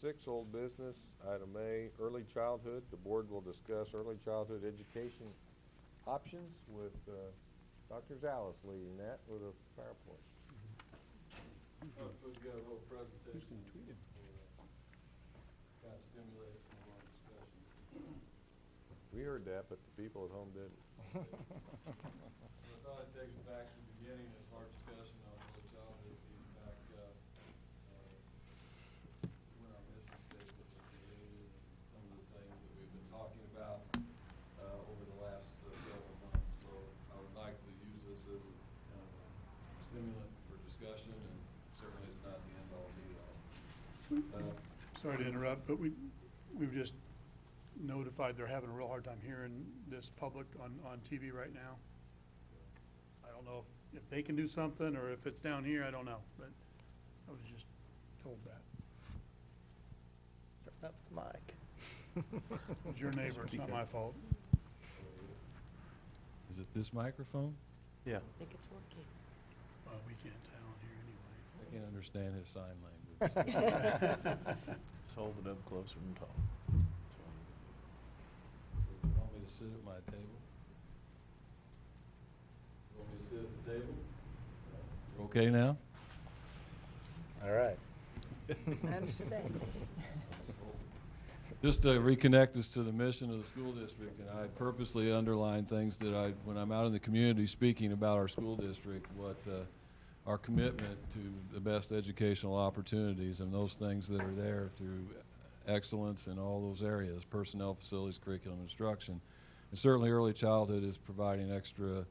6, old business. Item A, early childhood. The board will discuss early childhood education options with Dr. Zales leading that with a PowerPoint. We've got a little presentation. Kind of stimulate some more discussion. We heard that, but the people at home didn't. I thought I'd take us back to the beginning of our discussion on early childhood, even back when our mission statement was created, and some of the things that we've been talking about over the last several months. So I would like to use this as a kind of a stimulant for discussion, and certainly it's not the end all be all. Sorry to interrupt, but we've just notified they're having a real hard time hearing this public on TV right now. I don't know if they can do something or if it's down here, I don't know, but I was just told that. Turn up the mic. It's your neighbor, it's not my fault. Is it this microphone? I think it's working. We can't tell here I can't understand his sign language. Just hold it up closer and talk. You want me to sit at my table? You want me to sit at the table? You okay now? All right. Just to reconnect us to the mission of the school district, and I purposely underline things that when I'm out in the community speaking about our school district, what our commitment to the best educational opportunities and those things that are there through excellence in all those areas, personnel, facilities, curriculum, instruction. And certainly early childhood is providing extra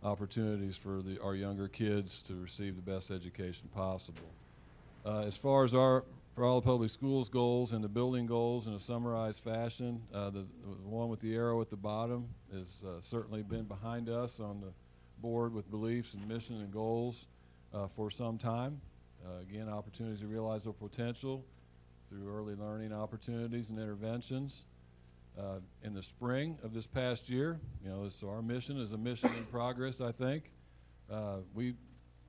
opportunities for our younger kids to receive the best education possible. As far as for all the public schools goals and the building goals in a summarized fashion, the one with the arrow at the bottom has certainly been behind us on the board with beliefs and mission and goals for some time. Again, opportunities to realize their potential through early learning opportunities and interventions. In the spring of this past year, so our mission is a mission in progress, I think. To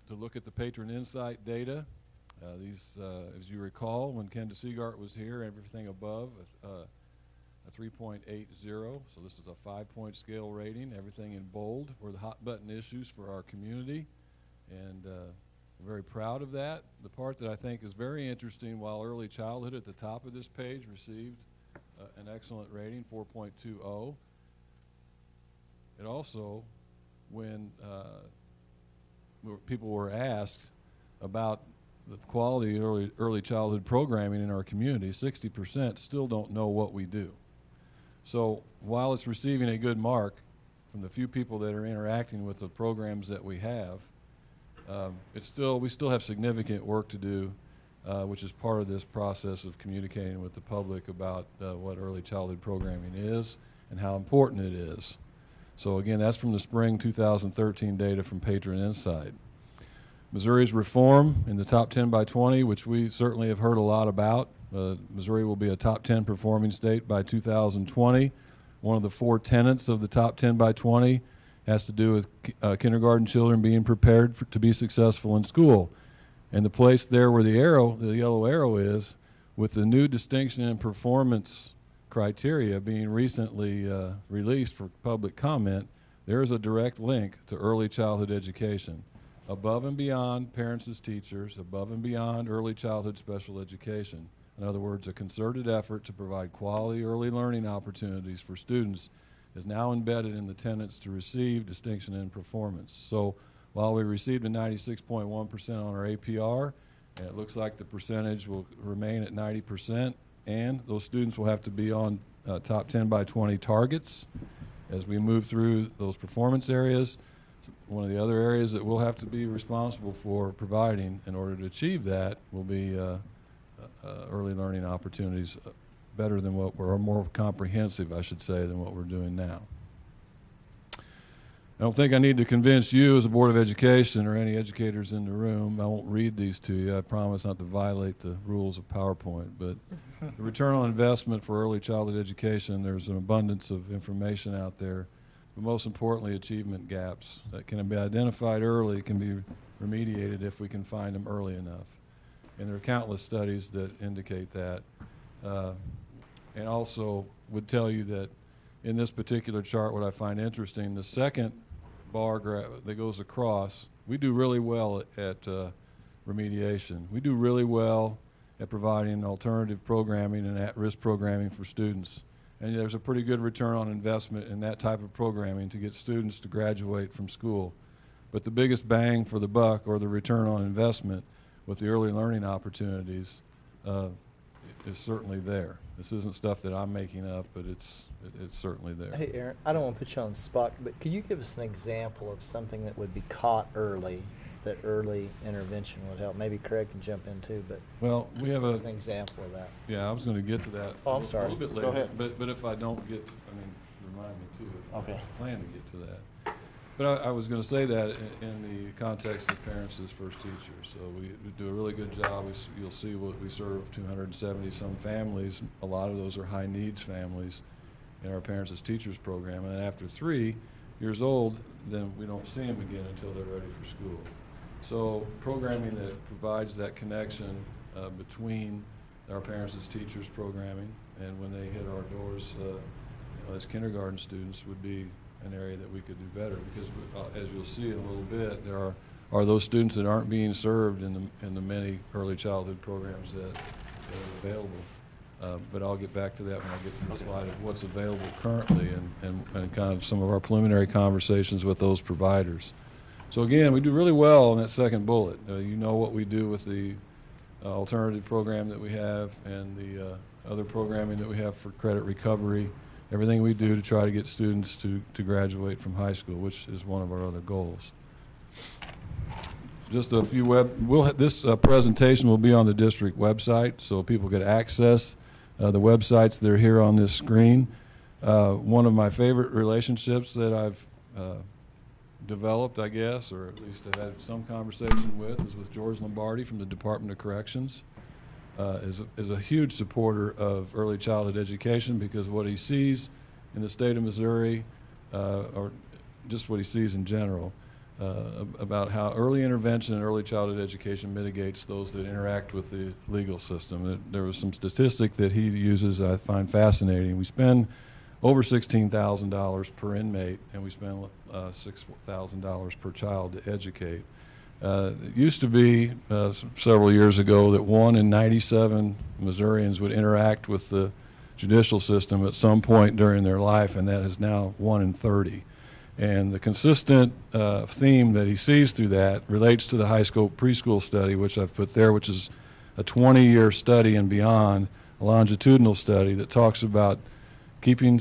look at the patron insight data. These, as you recall, when Ken DeSeagart was here, everything above a 3.80. So this is a 5-point scale rating. Everything in bold were the hot button issues for our community. And I'm very proud of that. The part that I think is very interesting, while early childhood at the top of this page received an excellent rating, 4.20. It also, when people were asked about the quality of early childhood programming in our community, 60% still don't know what we do. So while it's receiving a good mark from the few people that are interacting with the programs that we have, we still have significant work to do, which is part of this process of communicating with the public about what early childhood programming is and how important it is. So again, that's from the spring 2013 data from Patron Insight. Missouri's reform in the top 10 by 20, which we certainly have heard a lot about. Missouri will be a top 10 performing state by 2020. One of the 4 tenets of the top 10 by 20 has to do with kindergarten children being prepared to be successful in school. And the place there where the yellow arrow is, with the new distinction in performance criteria being recently released for public comment, there is a direct link to early childhood education. Above and beyond parents as teachers, above and beyond early childhood special education. In other words, a concerted effort to provide quality early learning opportunities for students is now embedded in the tenets to receive distinction in performance. So while we received a 96.1% on our APR, and it looks like the percentage will remain at 90%, and those students will have to be on top 10 by 20 targets as we move through those performance areas. One of the other areas that we'll have to be responsible for providing in order to achieve that will be early learning opportunities better than or more comprehensive, I should say, than what we're doing now. I don't think I need to convince you as a Board of Education or any educators in the room. I won't read these to you. I promise not to violate the rules of PowerPoint. But the return on investment for early childhood education, there's an abundance of information out there. But most importantly, achievement gaps that can be identified early can be remediated if we can find them early enough. And there are countless studies that indicate that. And also would tell you that in this particular chart, what I find interesting, the second bar that goes across, we do really well at remediation. We do really well at providing alternative programming and at-risk programming for students. And there's a pretty good return on investment in that type of programming to get students to graduate from school. But the biggest bang for the buck, or the return on investment with the early learning opportunities, is certainly there. This isn't stuff that I'm making up, but it's certainly there. Hey, Aaron, I don't want to put you on the spot, but could you give us an example of something that would be caught early, that early intervention would help? Maybe Craig can jump in too, but Well, we have an example of that. Yeah, I was going to get to that Oh, I'm sorry. a little bit Go later. ahead. But if I don't get, remind me too. Okay. I plan to get to that. But I was going to say that in the context of parents as first teachers. So we do a really good job. You'll see what we serve 270 some families. A lot of those are high needs families in our parents as teachers program. And after 3 years old, then we don't see them again until they're ready for school. So programming that provides that connection between our parents as teachers programming and when they hit our doors as kindergarten students would be an area that we could do better, because as you'll see in a little bit, there are those students that aren't being served in the many early childhood programs that are available. But I'll get back to that when I get to the slide of what's available currently and kind of some of our preliminary conversations with those providers. So again, we do really well in that second bullet. You know what we do with the alternative program that we have and the other programming that we have for credit recovery. Everything we do to try to get students to graduate from high school, which is one of our other goals. Just a few this presentation will be on the district website, so people can access the websites that are here on this screen. One of my favorite relationships that I've developed, I guess, or at least I've had some conversation with, is with George Lombardi from the Department of Corrections. Is a huge supporter of early childhood education, because what he sees in the state of Missouri, or just what he sees in general, about how early intervention and early childhood education mitigates those that interact with the legal system. There was some statistic that he uses I find fascinating. We spend over $16,000 per inmate, and we spend $6,000 per child to educate. It used to be several years ago that 1 in 97 Missourians would interact with the judicial system at some point during their life, and that is now 1 in 30. And the consistent theme that he sees through that relates to the high school preschool study, which I've put there, which is a 20-year study and beyond, a longitudinal study that talks about keeping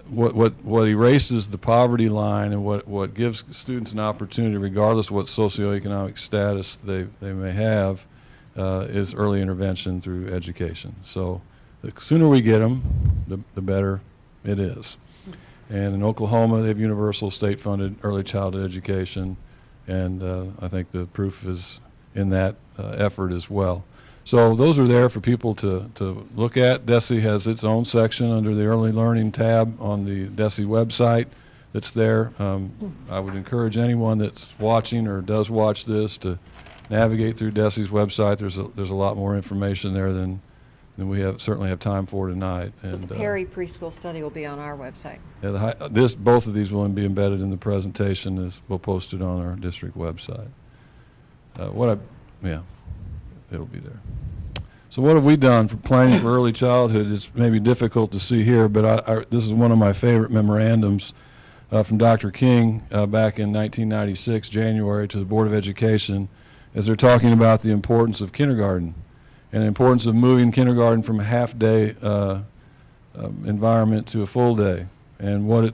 what erases the poverty line and what gives students an opportunity, regardless of what socioeconomic status they may have, is early intervention through education. So the sooner we get them, the better it is. And in Oklahoma, they have universal state-funded early childhood education, and I think the proof is in that effort as well. So those are there for people to look at. DESE has its own section under the Early Learning tab on the DESE website that's there. I would encourage anyone that's watching or does watch this to navigate through DESE's website. There's a lot more information there than we certainly have time for tonight. And The Perry preschool study will be on our website. Yeah, both of these will be embedded in the presentation, as we'll post it on our district website. It'll be there. So what have we done for planning for early childhood? It's maybe difficult to see here, but this is one of my favorite memorandums from Dr. King back in 1996, January, to the Board of Education, as they're talking about the importance of kindergarten and the importance of moving kindergarten from a half-day environment to a full day, and what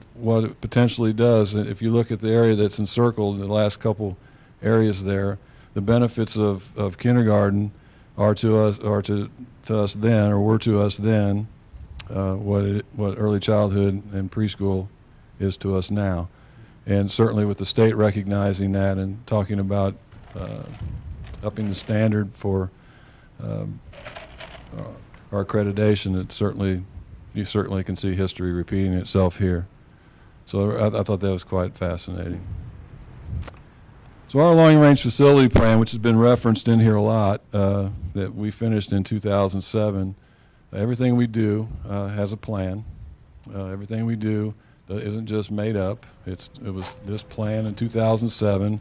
it potentially does. If you look at the area that's encircled, the last couple areas there, the benefits of kindergarten are to us then, or were to us then, what early childhood and preschool is to us now. And certainly with the state recognizing that and talking about upping the standard for our accreditation, you certainly can see history repeating itself here. So I thought that was quite fascinating. So our long-range facility plan, which has been referenced in here a lot, that we finished in 2007, everything we do has a plan. Everything we do isn't just made up. It was this plan in 2007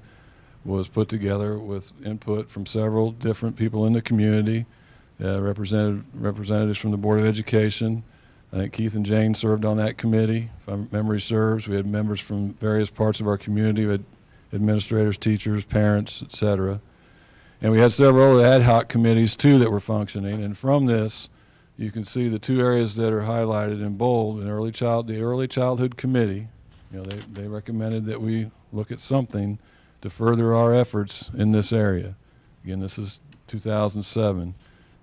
was put together with input from several different people in the community, representatives from the Board of Education. I think Keith and Jane served on that committee, if my memory serves. We had members from various parts of our community. We had administrators, teachers, parents, etc. And we had several other ad hoc committees too that were functioning. And from this, you can see the two areas that are highlighted in bold. The Early Childhood Committee, they recommended that we look at something to further our efforts in this area. Again, this is 2007.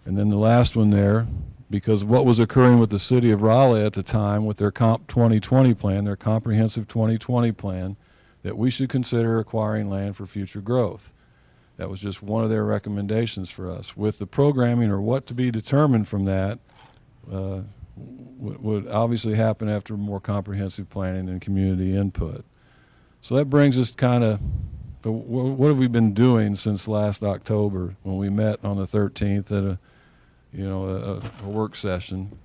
And then the last one there, because of what was occurring with the city of Raleigh at the time with their Comp 2020 plan, their comprehensive 2020 plan, that we should consider acquiring land for future growth. That was just one of their recommendations for us. With the programming or what to be determined from that would obviously happen after more comprehensive planning and community input. So that brings us kind of, what have we been doing since last October when we met on the 13th at a work session?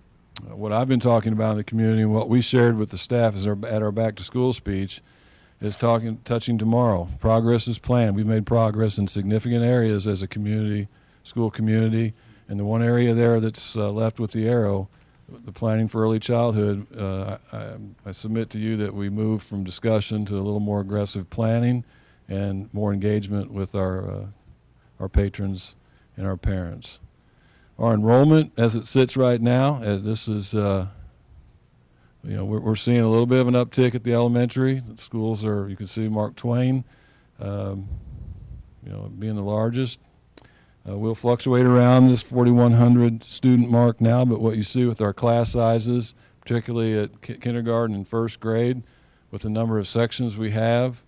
What I've been talking about in the community and what we shared with the staff at our back to school speech is touching tomorrow. Progress is planned. We've made progress in significant areas as a community, school community, and the one area there that's left with the arrow, the planning for early childhood, I submit to you that we move from discussion to a little more aggressive planning and more engagement with our patrons and our parents. Our enrollment, as it sits right now, this is we're seeing a little bit of an uptick at the elementary. The schools are, you can see Mark Twain, being the largest. We'll fluctuate around this 4,100 student mark now, but what you see with our class sizes, particularly at kindergarten and first grade, with the number of sections we have,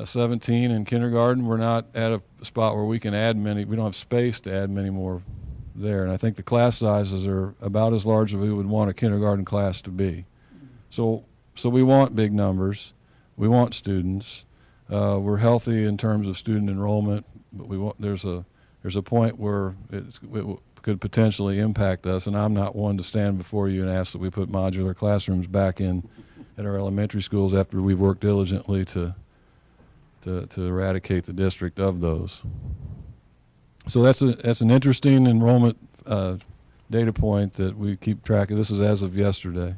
17 in kindergarten, we're not at a spot where we can add many, we don't have space to add many more there. And I think the class sizes are about as large as we would want a kindergarten class to be. So we want big numbers. We want students. We're healthy in terms of student enrollment, but there's a point where it could potentially impact us, and I'm not one to stand before you and ask that we put modular classrooms back in at our elementary schools after we've worked diligently to eradicate the district of those. So that's an interesting enrollment data point that we keep track of. This is as of yesterday.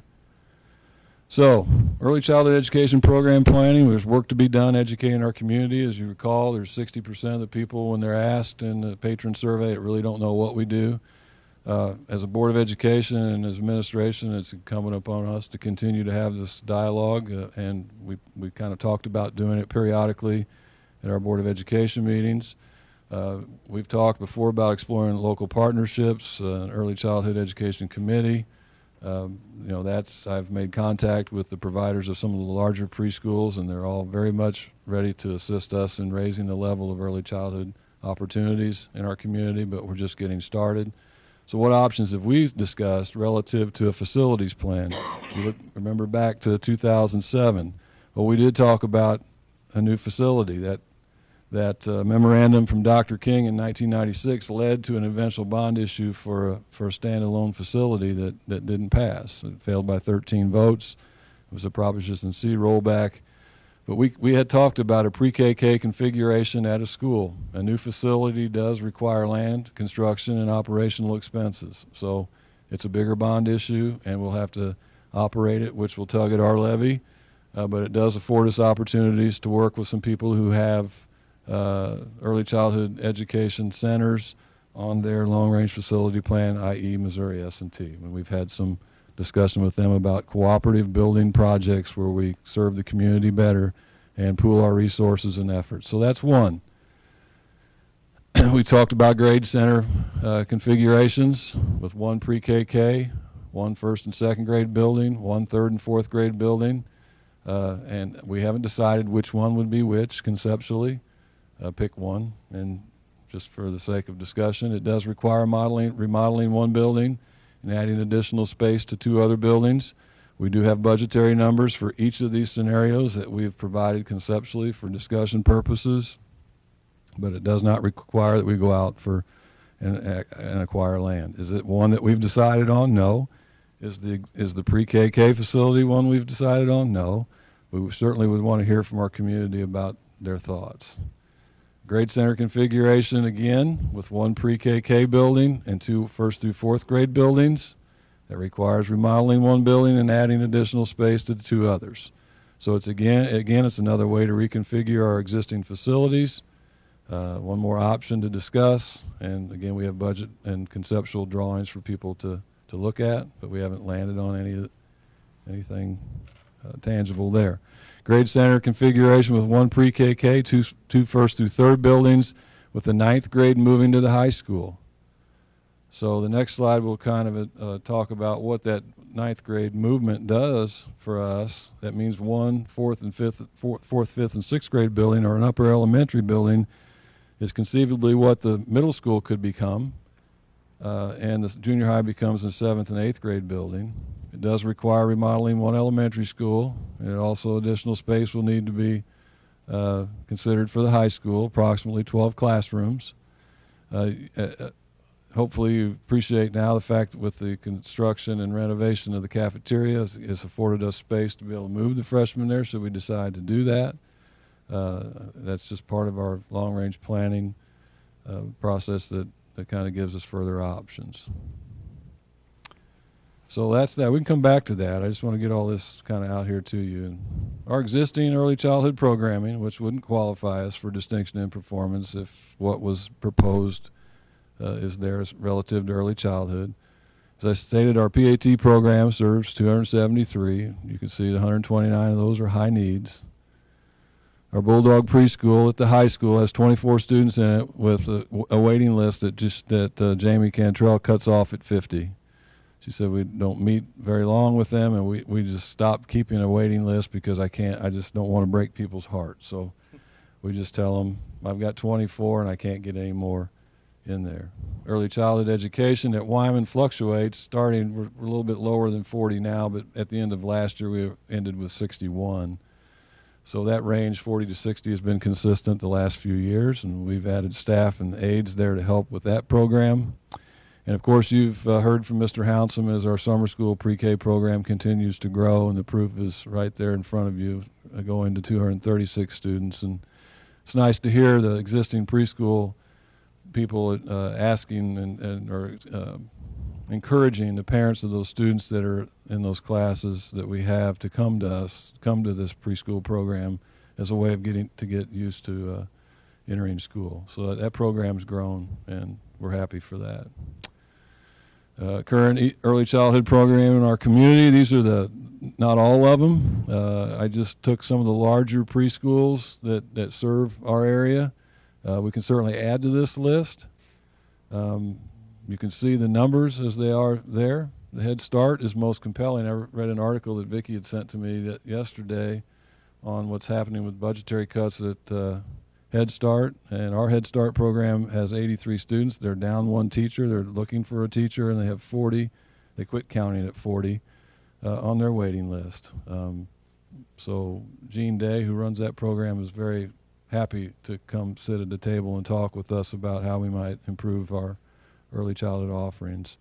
So, early childhood education program planning, there's work to be done educating our community. As you recall, there's 60% of the people when they're asked in the patron survey that really don't know what we do. As a Board of Education and as administration, it's incumbent upon us to continue to have this dialogue, and we kind of talked about doing it periodically at our Board of Education meetings. We've talked before about exploring local partnerships, an early childhood education committee. I've made contact with the providers of some of the larger preschools, and they're all very much ready to assist us in raising the level of early childhood opportunities in our community, but we're just getting started. So what options have we discussed relative to a facilities plan? Remember back to 2007. Well, we did talk about a new facility. That memorandum from Dr. King in 1996 led to an eventual bond issue for a standalone facility that didn't pass. It failed by 13 votes. It was a Proposition C rollback. But we had talked about a pre-KK configuration at a school. A new facility does require land, construction, and operational expenses. So it's a bigger bond issue, and we'll have to operate it, which will tug at our levy. But it does afford us opportunities to work with some people who have early childhood education centers on their long-range facility plan, i.e. Missouri S&T. And we've had some discussion with them about cooperative building projects where we serve the community better and pool our resources and efforts. So that's one. We talked about grade center configurations with one pre-KK, one first and second grade building, one third and fourth grade building, and we haven't decided which one would be which conceptually. Pick one, and just for the sake of discussion, it does require remodeling one building and adding additional space to two other buildings. We do have budgetary numbers for each of these scenarios that we've provided conceptually for discussion purposes, but it does not require that we go out and acquire land. Is it one that we've decided on? No. Is the pre-KK facility one we've decided on? No. We certainly would want to hear from our community about their thoughts. Grade center configuration, again, with one pre-KK building and two first through fourth grade buildings. That requires remodeling one building and adding additional space to the two others. So it's again, it's another way to reconfigure our existing facilities. One more option to discuss. And again, we have budget and conceptual drawings for people to look at, but we haven't landed on anything tangible there. Grade center configuration with one pre-KK, two first through third buildings, with the 9th grade moving to the high school. So the next slide will kind of talk about what that 9th grade movement does for us. That means fourth, fifth, and 6th grade building, or an upper elementary building, is conceivably what the middle school could become, and the junior high becomes a 7th and 8th grade building. It does require remodeling one elementary school, and also additional space will need to be considered for the high school, approximately 12 classrooms. Hopefully you appreciate now the fact that with the construction and renovation of the cafeteria, it's afforded us space to be able to move the freshmen there, so we decide to do that. That's just part of our long-range planning process that kind of gives us further options. So that's that. We can come back to that. I just want to get all this kind of out here to you. And our existing early childhood programming, which wouldn't qualify us for distinction in performance if what was proposed is there relative to early childhood. As I stated, our PAT program serves 273. You can see 129 of those are high needs. Our Bulldog preschool at the high school has 24 students in it with a waiting list that Jamie Cantrell cuts off at 50. She said we don't meet very long with them, and we just stopped keeping a waiting list because I just don't want to break people's hearts. So we just tell them, I've got 24 and I can't get any more in there. Early childhood education at Wyman fluctuates. Starting, we're a little bit lower than 40 now, but at the end of last year we ended with 61. So that range, 40 to 60, has been consistent the last few years, and we've added staff and aides there to help with that program. And of course, you've heard from Mr. Hounsome as our summer school pre-K program continues to grow, and the proof is right there in front of you, going to 236 students. And it's nice to hear the existing preschool people asking or encouraging the parents of those students that are in those classes that we have to come to us, come to this preschool program as a way of get used to entering school. So that program's grown, and we're happy for that. Current early childhood program in our community, these are not all of them. I just took some of the larger preschools that serve our area. We can certainly add to this list. You can see the numbers as they are there. The Head Start is most compelling. I read an article that Vicki had sent to me yesterday on what's happening with budgetary cuts at Head Start, and our Head Start program has 83 students. They're down one teacher. They're looking for a teacher, and they have 40. They quit counting at 40 on their waiting list. So Gene Day, who runs that program, is very happy to come sit at the table and talk with us about how we might improve our early childhood offerings.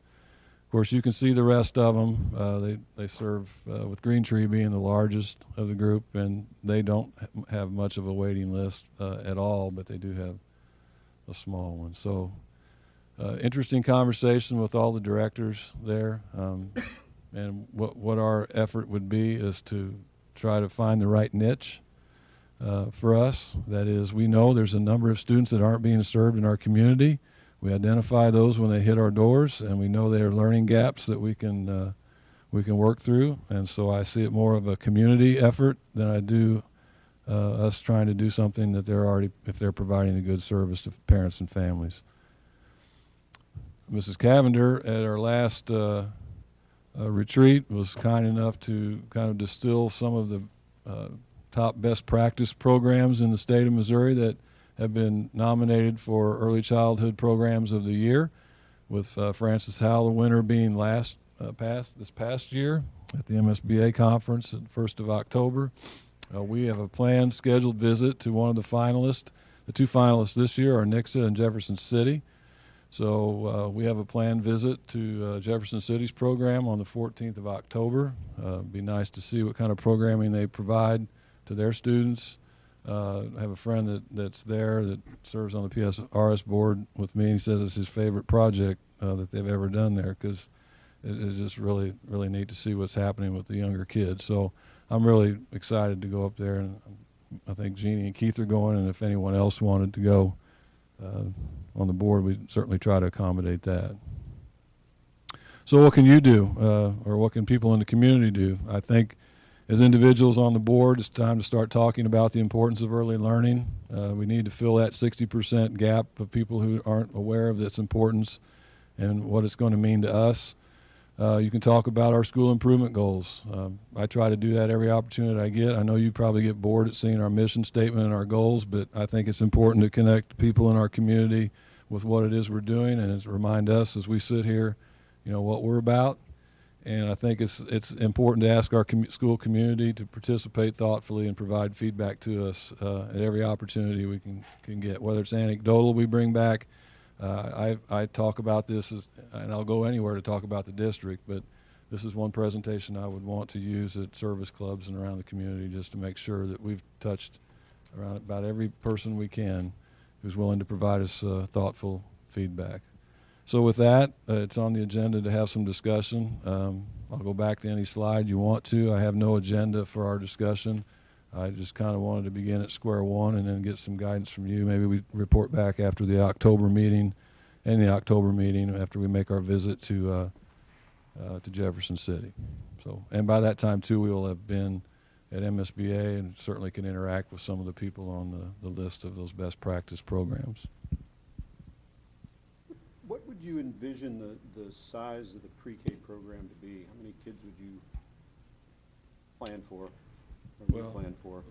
Of course, you can see the rest of them. They serve, with Green Tree being the largest of the group, and they don't have much of a waiting list at all, but they do have a small one. So interesting conversation with all the directors there. And what our effort would be is to try to find the right niche for us. That is, we know there's a number of students that aren't being served in our community. We identify those when they hit our doors, and we know there are learning gaps that we can work through. And so I see it more of a community effort than I do us trying to do something that if they're providing a good service to parents and families. Mrs. Cavender at our last retreat was kind enough to kind of distill some of the top best practice programs in the state of Missouri that have been nominated for Early Childhood Programs of the Year, with Francis Howell, the winner, being this past year. at the MSBA conference at the 1st of October. We have a planned scheduled visit to one of the finalists. The two finalists this year are Nixa and Jefferson City. So we have a planned visit to Jefferson City's program on the 14th of October. It'd be nice to see what kind of programming they provide to their students. I have a friend that's there that serves on the PSRS board with me, and he says it's his favorite project that they've ever done there, because it is just really, really neat to see what's happening with the younger kids. So I'm really excited to go up there, and I think Jeannie and Keith are going, and if anyone else wanted to go on the board, we'd certainly try to accommodate that. So what can you do, or what can people in the community do? I think as individuals on the board, it's time to start talking about the importance of early learning. We need to fill that 60% gap of people who aren't aware of its importance and what it's going to mean to us. You can talk about our school improvement goals. I try to do that every opportunity I get. I know you probably get bored at seeing our mission statement and our goals, but I think it's important to connect people in our community with what it is we're doing, and remind us as we sit here, what we're about. And I think it's important to ask our school community to participate thoughtfully and provide feedback to us at every opportunity we can get, whether it's anecdotal we bring back. I talk about this, and I'll go anywhere to talk about the district, but this is one presentation I would want to use at service clubs and around the community, just to make sure that we've touched around about every person we can who's willing to provide us thoughtful feedback. So with that, it's on the agenda to have some discussion. I'll go back to any slide you want to. I have no agenda for our discussion. I just kind of wanted to begin at square one and then get some guidance from you. Maybe we report back after the October meeting, after we make our visit to Jefferson City. So, and by that time too, we will have been at MSBA and certainly can interact with some of the people on the list of those best practice programs. What would you envision the size of the pre-K program to be? How many kids would you plan for?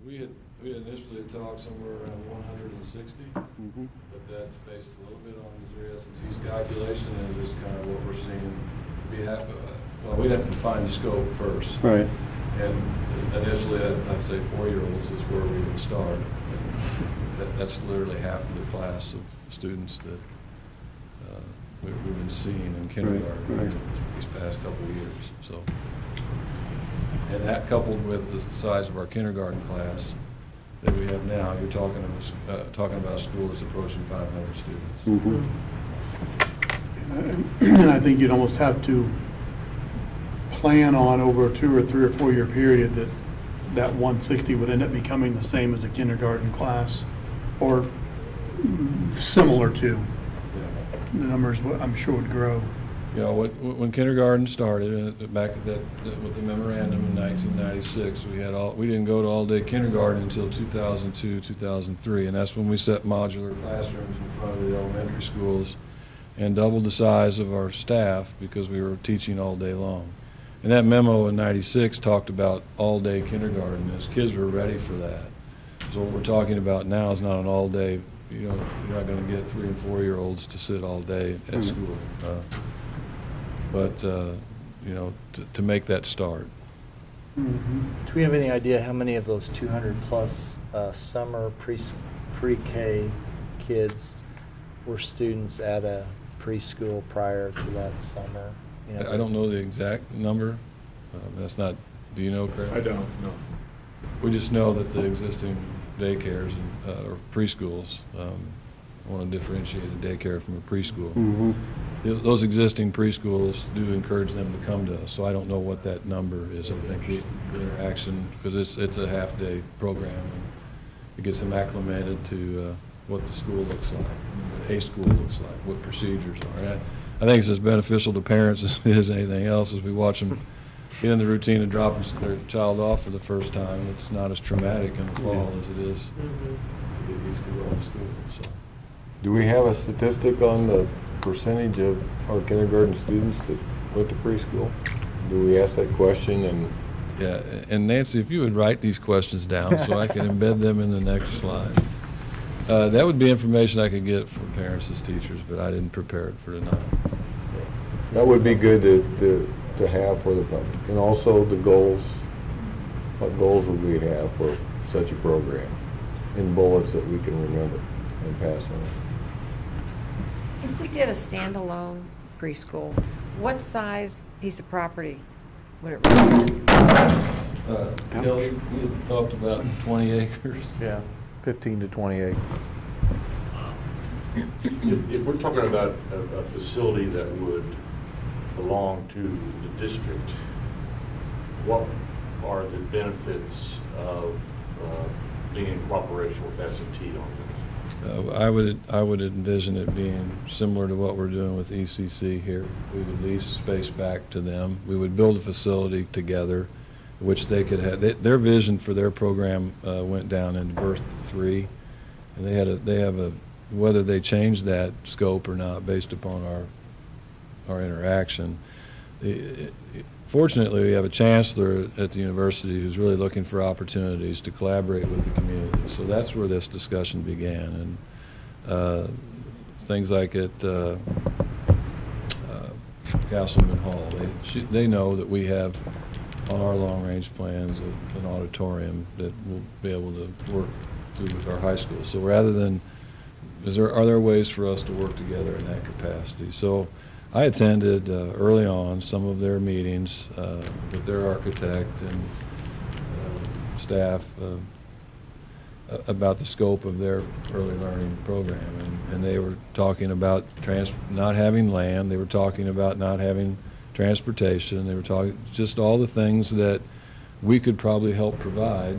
We had initially talked somewhere around 160, Mm-hmm. but that's based a little bit on Missouri S&T's calculation and just kind of what we're seeing. Well, we'd have to define the scope first. Right. And initially, I'd say 4-year-olds is where we would start. That's literally half of the class of students that we've been seeing in kindergarten these past couple of years. So, and that coupled with the size of our kindergarten class that we have now, you're talking about a school that's approaching 500 students. Mm-hmm. And I think you'd almost have to plan on over a 2 or 3 or 4 year period that 160 would end up becoming the same as a kindergarten class, or similar to. The numbers, I'm sure, would grow. When kindergarten started, back with the memorandum in 1996, we didn't go to all-day kindergarten until 2002, 2003, and that's when we set modular classrooms in front of the elementary schools and doubled the size of our staff because we were teaching all day long. And that memo in 96 talked about all-day kindergarten, as kids were ready for that. So what we're talking about now is not an all-day. You're not going to get 3 and 4-year-olds to sit all day at school, but to make that start. Mm-hmm. Do we have any idea how many of those 200 plus summer pre-K kids were students at a preschool prior to that summer? I don't know the exact number. That's not. Do you know, Craig? I don't, no. We just know that the existing daycares or preschools, I want to differentiate a daycare from a preschool. Mm-hmm. Those existing preschools do encourage them to come to us, so I don't know what that number is. I think the interaction, because it's a half-day program, and it gets them acclimated to what the school looks like, what a school looks like, what procedures are. And I think it's as beneficial to parents as it is anything else, as we watch them get in the routine of dropping their child off for the first time. It's not as traumatic in the fall as it is to get used to going to school. So. Do we have a statistic on the percentage of our kindergarten students that went to preschool? Do we ask that question? And Yeah, and Nancy, if you would write these questions down so I can embed them in the next slide. That would be information I could get from parents as teachers, but I didn't prepare it for tonight. that would be good to to have for the public? And also the goals, what goals would we have for such a program in bullets that we can remember and pass on? If we did a standalone preschool, what size piece of property would it require? Kelly, you talked about 20 acres. Yeah, 15 to 28. If we're talking about a facility that would belong to the district, what are the benefits of being in cooperation with S&T on this? I would envision it being similar to what we're doing with ECC here. We would lease space back to them. We would build a facility together, which they could have. Their vision for their program went down into birth 3, and they have a whether they change that scope or not based upon our interaction. Fortunately, we have a chancellor at the university who's really looking for opportunities to collaborate with the community. So that's where this discussion began. And things like at Castleman Hall, they know that we have on our long-range plans an auditorium that we'll be able to work through with our high school. So rather than, are there ways for us to work together in that capacity? So I attended early on some of their meetings with their architect and staff about the scope of their early learning program. And they were talking about not having land. They were talking about not having transportation. They were talking just all the things that we could probably help provide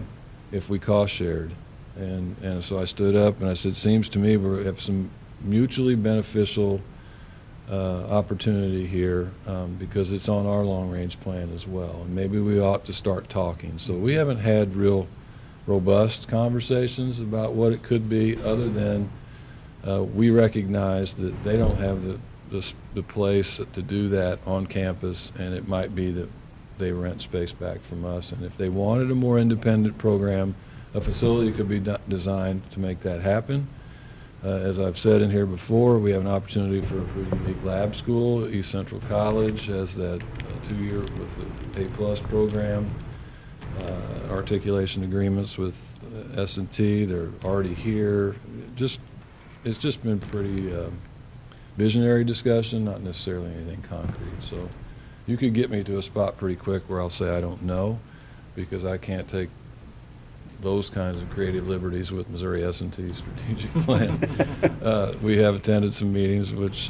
if we cost shared. And so I stood up and I said, seems to me we have some mutually beneficial opportunity here because it's on our long-range plan as well. And maybe we ought to start talking. So we haven't had real robust conversations about what it could be other than we recognize that they don't have the place to do that on campus, and it might be that they rent space back from us. And if they wanted a more independent program, a facility could be designed to make that happen. As I've said in here before, we have an opportunity for a unique lab school. East Central College has that 2-year with the A+ program, articulation agreements with S&T. They're already here. It's just been pretty visionary discussion, not necessarily anything concrete. So you could get me to a spot pretty quick where I'll say I don't know, because I can't take those kinds of creative liberties with Missouri S&T strategic plan. We have attended some meetings which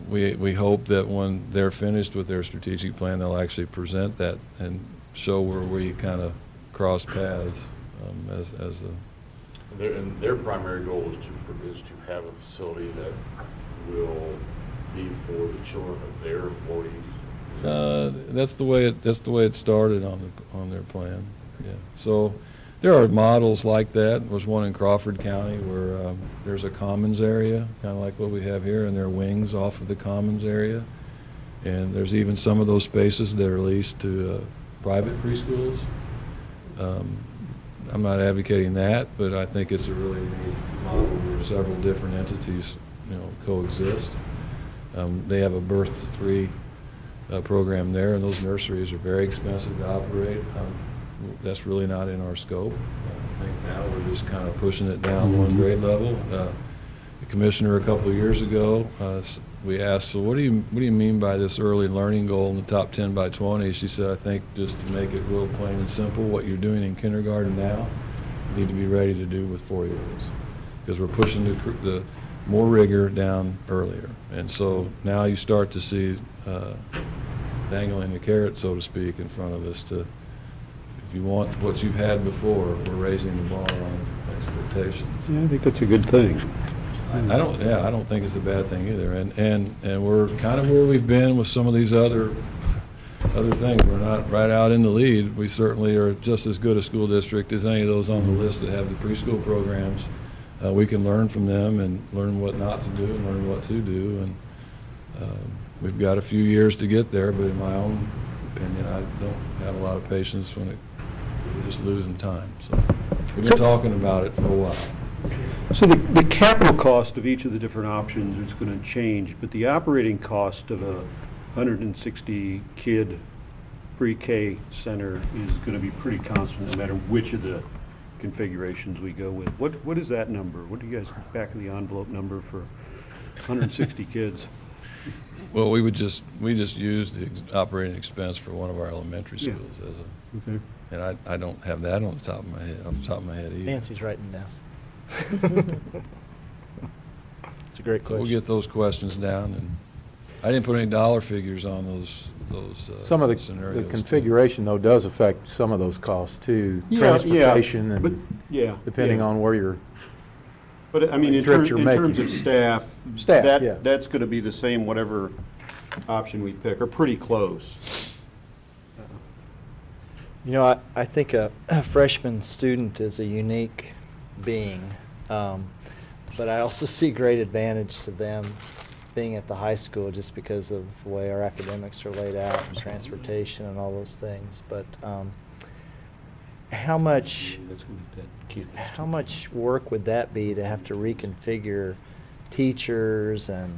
we hope that when they're finished with their strategic plan, they'll actually present that and show where we kind of cross paths as a. And their primary goal is to have a facility that will be for the children of their employees. That's the way it started on their plan. Yeah. So there are models like that. There was one in Crawford County where there's a commons area, kind of like what we have here, and there are wings off of the commons area. And there's even some of those spaces that are leased to private preschools. I'm not advocating that, but I think it's a really neat model where several different entities, coexist. They have a birth to 3 program there, and those nurseries are very expensive to operate. That's really not in our scope. I think now we're just kind of pushing it down one grade level. The commissioner a couple of years ago, we asked, so what do you mean by this early learning goal in the top 10 by 20? She said, I think just to make it real plain and simple, what you're doing in kindergarten now, you need to be ready to do with 4-year-olds, because we're pushing the more rigor down earlier. And so now you start to see dangling the carrot, so to speak, in front of us to, if you want what you've had before, we're raising the bar on expectations. Yeah, I think that's a good thing. I don't think it's a bad thing either. And we're kind of where we've been with some of these other things. We're not right out in the lead. We certainly are just as good a school district as any of those on the list that have the preschool programs. We can learn from them and learn what not to do and learn what to do. And we've got a few years to get there, but in my own opinion, I don't have a lot of patience when we're just losing time. So we've been talking about it for a while. So the capital cost of each of the different options is going to change, but the operating cost of 160 kid pre-K center is going to be pretty constant no matter which of the configurations we go with. What is that number? What do you guys, back of the envelope number for 160 kids? Well, we just used the operating expense for one of our elementary Yeah. schools as a, Okay. and I don't have that on the top of my head, either. Nancy's writing down. It's a great So we'll question. get those questions down, and I didn't put any dollar figures on those Some of the scenarios. configuration, though, does affect some of those costs, too. Yeah, Transportation but, and yeah. depending yeah. on where you're, But I mean, in trips terms, you're in terms making. of staff. Staff, yeah. That's gonna be the same whatever option we pick, or pretty close. You know, I think a freshman student is a unique being, but I also see great advantage to them being at the high school just because of the way our academics are laid out and transportation and all those things. But how much That's gonna be that kid. how much work would that be to have to reconfigure teachers and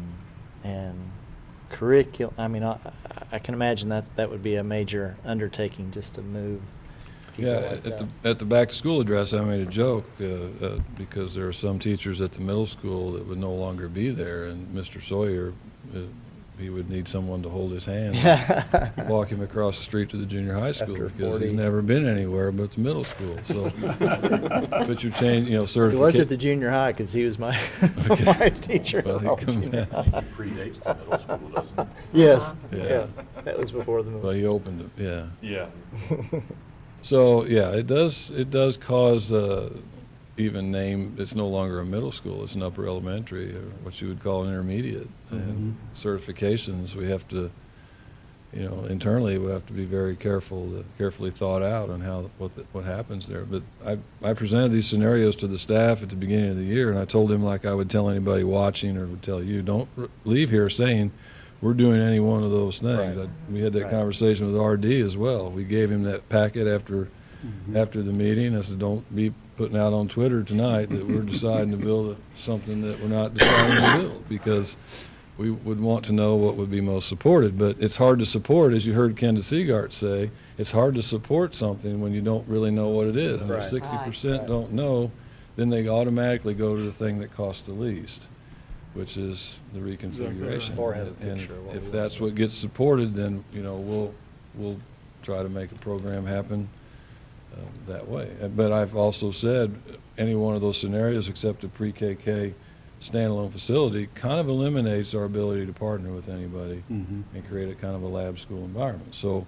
curriculum? I mean, I can imagine that would be a major undertaking just to move people Yeah, like that. at the back-to-school address, I made a joke, because there are some teachers at the middle school that would no longer be there, and Mr. Sawyer, he would need someone to hold his hand, and walk him across the street to the junior high school, After because 40. he's never been anywhere but the middle school, so. But you change, He certification. was at the junior high because he was my, Okay. my teacher. Well, at he all come junior back. high. Predates the middle school, doesn't it? Yes, Yeah. yes, that was before the Well, he middle opened it, yeah. Yeah. So, yeah, it does cause, even name, it's no longer a middle school, it's an upper elementary, or what you would call an intermediate. And certifications, we have to, internally, we have to be very carefully thought out on what happens there. But I presented these scenarios to the staff at the beginning of the year, and I told them, like I would tell anybody watching, or would tell you, don't leave here saying, we're doing any one of those things. Right. We had that Right. conversation with RD as well. We gave him that packet after the meeting. I said, don't be putting out on Twitter tonight that we're deciding to build something that we're not deciding to build, because we would want to know what would be most supported. But it's hard to support, as you heard Ken DeSeagart say, it's hard to support something when you don't really know what it is. And if Right. 60% Right. don't know, then they automatically go to the thing that costs the least, which is the reconfiguration. Or have a And picture of what we if want that's to do. what gets supported, then, we'll try to make a program happen that way. But I've also said, any one of those scenarios except a pre-KK standalone facility kind of eliminates our ability to partner with anybody Mhm. and create a kind of a lab school environment. So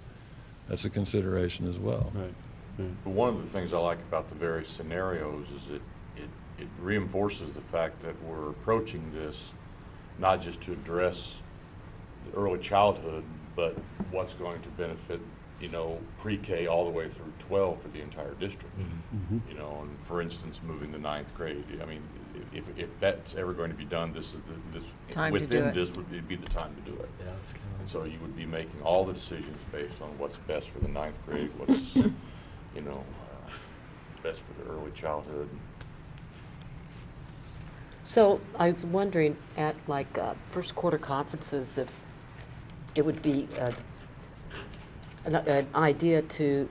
that's a consideration as well. Right, right. But one of the things I like about the various scenarios is it reinforces the fact that we're approaching this not just to address the early childhood, but what's going to benefit, pre-K all the way through 12 for the entire district. Mhm. And for instance, moving the 9th grade. I mean, if that's ever going to be done, Time to do within it. this would be the time to do it. Yeah, that's kind And of. so you would be making all the decisions based on what's best for the 9th grade, what's, best for the early childhood. So I was wondering at first quarter conferences if it would be an idea to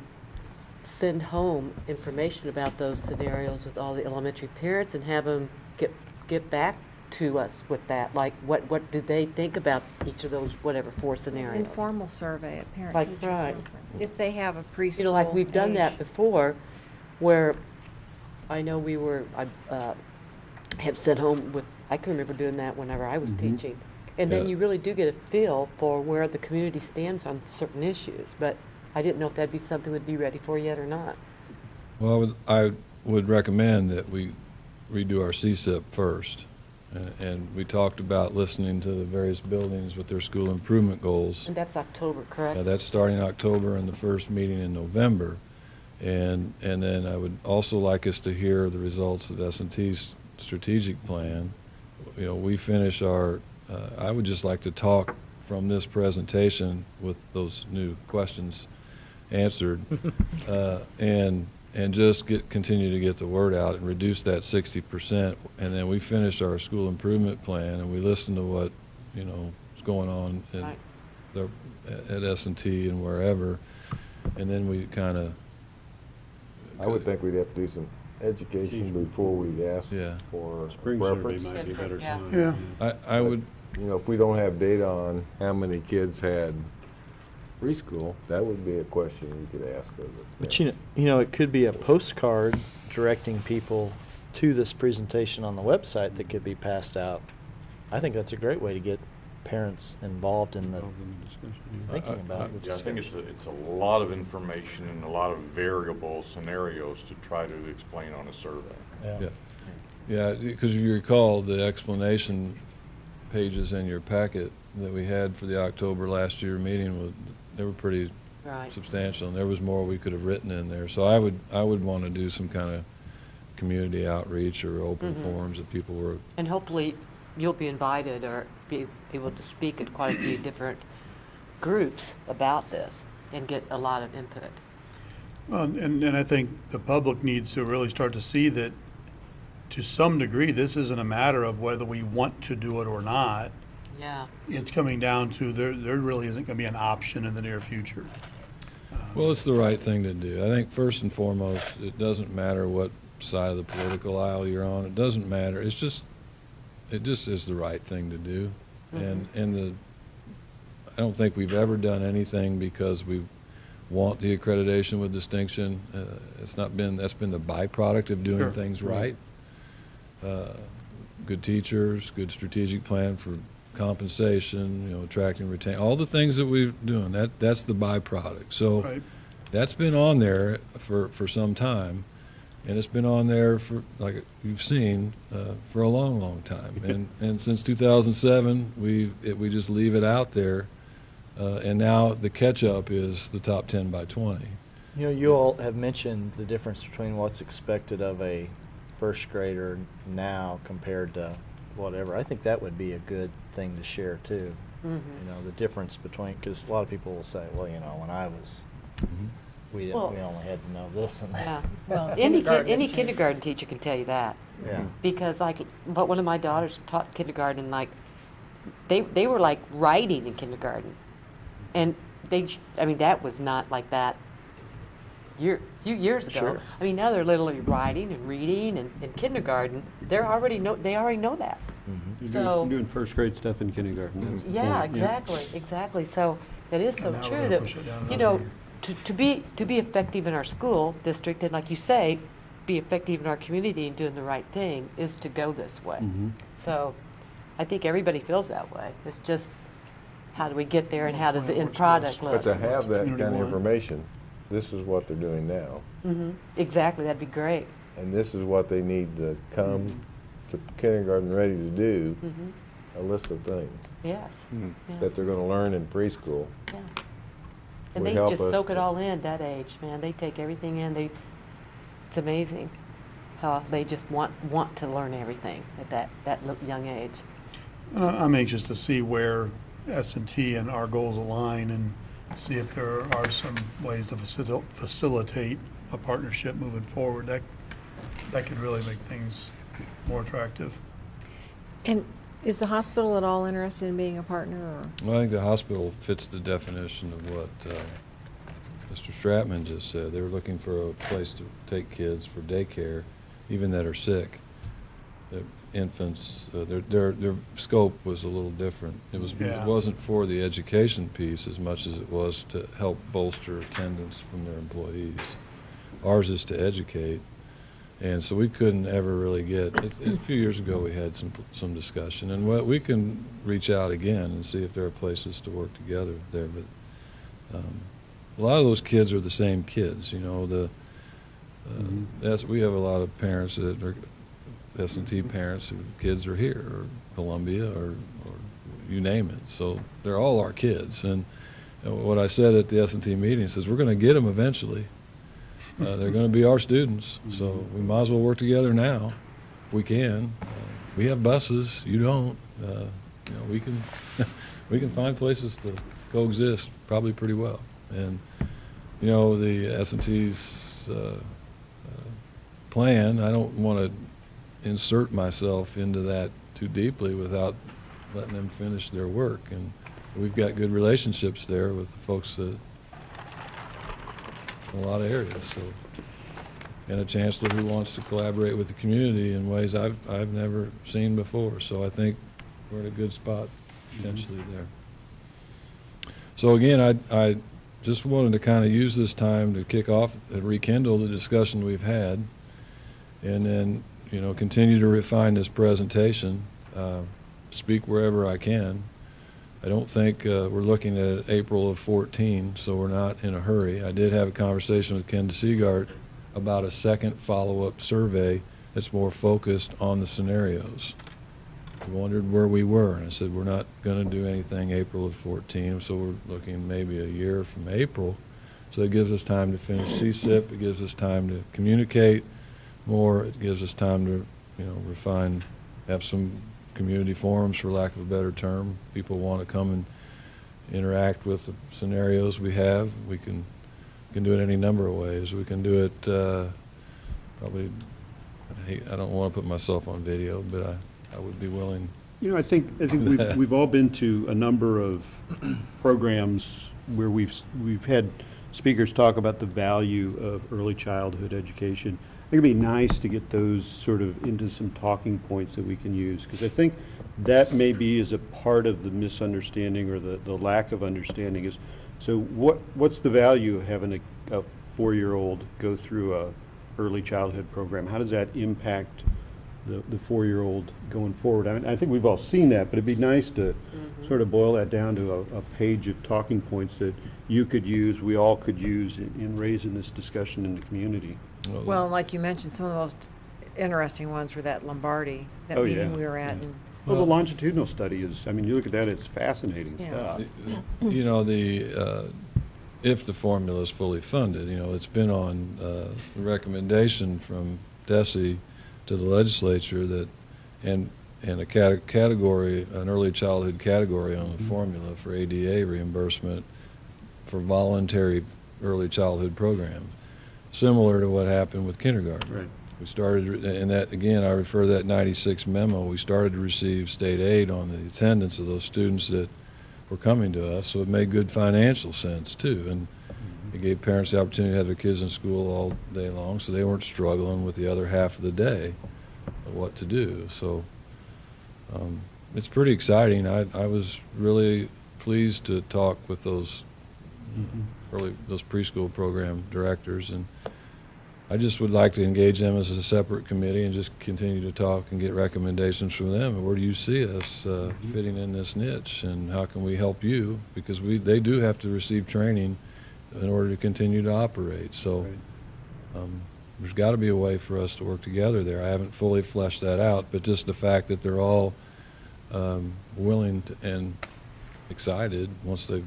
send home information about those scenarios with all the elementary parents and have them get back to us with that. Like what do they think about each of those, whatever, 4 scenarios? Informal survey at Like, parent-teacher right. conference. If they have a preschool Like we've done that age. before, where I know I have sent home with, I can remember doing that whenever I was teaching. And then Yeah. you really do get a feel for where the community stands on certain issues. But I didn't know if that'd be something we'd be ready for yet or not. Well, I would recommend that we redo our CSIP first. And we talked about listening to the various buildings with their school improvement goals. And that's October, correct? That's starting in October and the first meeting in November. And then I would also like us to hear the results of S&T's strategic plan. We finish I would just like to talk from this presentation with those new questions answered, and just continue to get the word out and reduce that 60%. And then we finish our school improvement plan and we listen to what, is going on Right. at S&T and wherever, and then we kind of. I would think we'd have to do some education before we'd ask Yeah. for Spring survey preference. might be a better Yeah. time. Yeah. I would, You know, if we don't have data on how many kids had preschool, that would be a question you could ask of the But parents. it could be a postcard directing people to this presentation on the website that could be passed out. I think that's a great way to get parents involved in the Involved in the discussion, yeah. thinking about the Yeah, I think discussion. it's a lot of information and a lot of variable scenarios to try to explain on a survey. yeah. Yeah, because if you recall, the explanation pages in your packet that we had for the October last year meeting, they were pretty Right. substantial, and there was more we could have written in there. So I would want to do some kind of community outreach or open Mhm. forums that people were. And hopefully, you'll be invited or be able to speak at quite a few different groups about this and get a lot of input. Well, and I think the public needs to really start to see that, to some degree, this isn't a matter of whether we want to do it or not. Yeah. It's coming down to there really isn't going to be an option in the near future. Well, it's the right thing to do. I think first and foremost, it doesn't matter what side of the political aisle you're on. It doesn't matter. It just is the right thing to do. And I don't think we've ever done anything because we want the accreditation with distinction. That's been the byproduct of doing Sure. things right. Good teachers, good strategic plan for compensation, attracting, retaining, all the things that we're doing. That's the byproduct. So Right. that's been on there for some time, and it's been on there for, like you've seen, for a long, long time. And since 2007, we just leave it out there, and now the catch-up is the top 10 by 20. You all have mentioned the difference between what's expected of a first grader now compared to whatever. I think that would be a good thing to share too. Mhm. The difference between, because a lot of people will say, well, when I was, we Well- only had to know this and that. Yeah. Well, Any kindergarten has any changed. kindergarten teacher can tell you that. Yeah. Because but one of my daughters taught kindergarten, they were like writing in kindergarten. And that was not like that few years ago. Sure. Now they're literally writing and reading, and in kindergarten, they already know that. You're So- doing first grade stuff in kindergarten. That's the Yeah, point, exactly. So it is so And now we're true gonna that, push it down another year. to be effective in our school district, and like you say, be effective in our community and doing the right thing, is to go this way. Mhm. So I think everybody feels that way. It's just, how do we get there, and how does the end What's product best. But look? to have that Community kind of one. information, this is what they're doing now, Exactly, that'd be great. and this is what they need to come to kindergarten ready to do, Mhm. a list of things Yes. Hmm. Yeah. that they're gonna learn in preschool. Yeah. And would they help just us soak it to- all in that age, man. They take everything in. It's amazing how they just want to learn everything at that young age. And I'm anxious to see where S&T and our goals align, and see if there are some ways to facilitate a partnership moving forward. That could really make things more attractive. And is the hospital at all interested in being a partner, or? Well, I think the hospital fits the definition of what Mr. Stratman just said. They were looking for a place to take kids for daycare, even that are sick. The infants, their scope was a little different. It Yeah. wasn't for the education piece as much as it was to help bolster attendance from their employees. Ours is to educate. And so we couldn't ever really a few years ago, we had some discussion, and we can reach out again and see if there are places to work together there. But a lot of those kids are the same kids, we have a lot of parents that are S&T parents whose kids are here, or Columbia, or you name it. So they're all our kids. And what I said at the S&T meeting says, we're going to get them eventually. They're going to be our students, so we might as well work together now, if we can. We have buses, you don't. We can we can find places to coexist probably pretty well. And the S&T's plan, I don't want to insert myself into that too deeply without letting them finish their work. And we've got good relationships there with the folks that, in a lot of areas, so. And a chancellor who wants to collaborate with the community in ways I've never seen before. So I think we're in a good spot potentially there. So again, I just wanted to kind of use this time to kick off and rekindle the discussion we've had, and then, you know, continue to refine this presentation, speak wherever I can. I don't think we're looking at April of 14, so we're not in a hurry. I did have a conversation with Ken DeSeagart about a second follow-up survey that's more focused on the scenarios. He wondered where we were, and I said, we're not going to do anything April of 14, so we're looking maybe a year from April. So it gives us time to finish CSIP, it gives us time to communicate more, it gives us time to, you know, refine, have some community forums, for lack of a better term. People want to come and interact with the scenarios we have. We can do it any number of ways. We can do it probably, I don't want to put myself on video, but I would be willing. You know, I think we've all been to a number of programs where we've had speakers talk about the value of early childhood education. I think it'd be nice to get those sort of into some talking points that we can use, because I think that maybe is a part of the misunderstanding or the lack of understanding is, so what's the value of having a 4-year-old go through a early childhood program? How does that impact the 4-year-old going forward? I mean, I think we've all seen that, but it'd be nice to sort of boil that down to a page of talking points that you could use, we all could use in raising this discussion in the community. Well, like you mentioned, some of the most interesting ones were that Lombardi, that Oh, meeting yeah. we were at. And Well, the longitudinal study is, I mean, you look at that, it's fascinating Yeah. stuff. You know, if the formula is fully funded, you know, it's been on the recommendation from DESE to the legislature that, and a category, an early childhood category on the formula for ADA reimbursement for voluntary early childhood programs, similar to what happened with kindergarten. Right. We started, and that, again, I refer to that 96 memo, we started to receive state aid on the attendance of those students that were coming to us, so it made good financial sense too, and it gave parents the opportunity to have their kids in school all day long, so they weren't struggling with the other half of the day of what to do. So it's pretty exciting. I was really pleased to talk with those those preschool program directors, and I just would like to engage them as a separate committee and just continue to talk and get recommendations from them. And where do you see us fitting in this niche, and how can we help you? Because they do have to receive training in order to continue to operate. So there's got to be a way for us to work together there. I haven't fully fleshed that out, but just the fact that they're all willing to, and excited once they've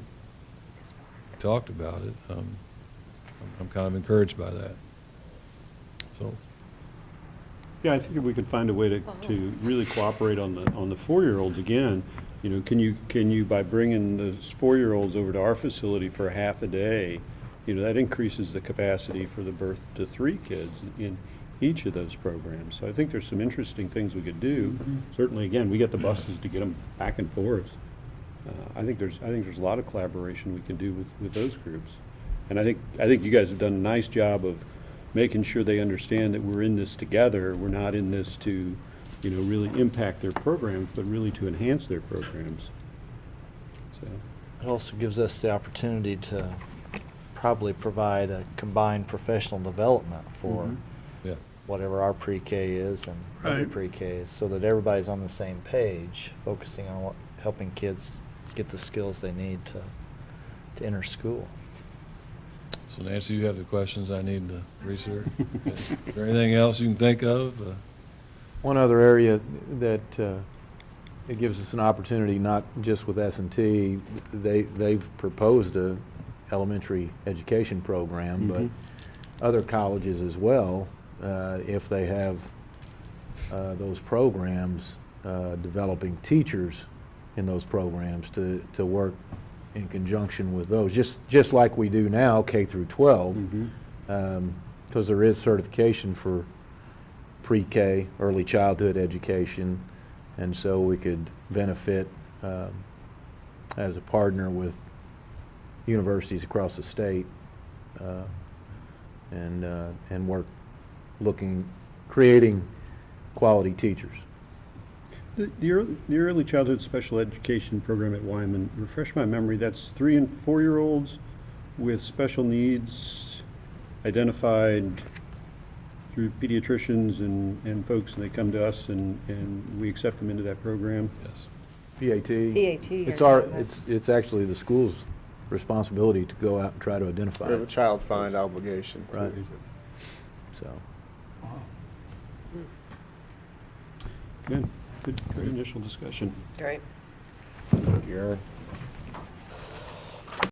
talked about it, I'm kind of encouraged by that. So, Yeah, I think if we could find a way to really cooperate on the 4-year-olds again, you know, can you by bringing those 4-year-olds over to our facility for half a day, you know, that increases the capacity for the birth to 3 kids in each of those programs. So I think there's some interesting things we could do. Certainly, again, we get the buses to get them back and forth. I think there's a lot of collaboration we can do with those groups, and I think you guys have done a nice job of making sure they understand that we're in this together. We're not in this to, you know, really impact their programs, but really to enhance their programs. So, It also gives us the opportunity to probably provide a combined professional development for yeah. whatever our pre-K is and other Right. pre-Ks, so that everybody's on the same page, focusing on helping kids get the skills they need to enter school. So Nancy, you have the questions I need to research. Is there anything else you can think of? One other area that it gives us an opportunity, not just with S&T, they've proposed a elementary education program, but other colleges as well, if they have those programs, developing teachers in those programs to work in conjunction with those, just like we do now, K through 12, because there is certification for pre-K, early childhood education, and so we could benefit as a partner with universities across the state, and work creating quality teachers. The early childhood special education program at Wyman, refresh my memory, that's 3 and 4-year-olds with special needs identified through pediatricians and folks, and they come to us and we accept them into that program. Yes. PAT. PAT, It's or- it's actually the school's responsibility to go out and try to identify We have a it. child find obligation. Right. So, Good initial discussion. Great. Thank you, Aaron.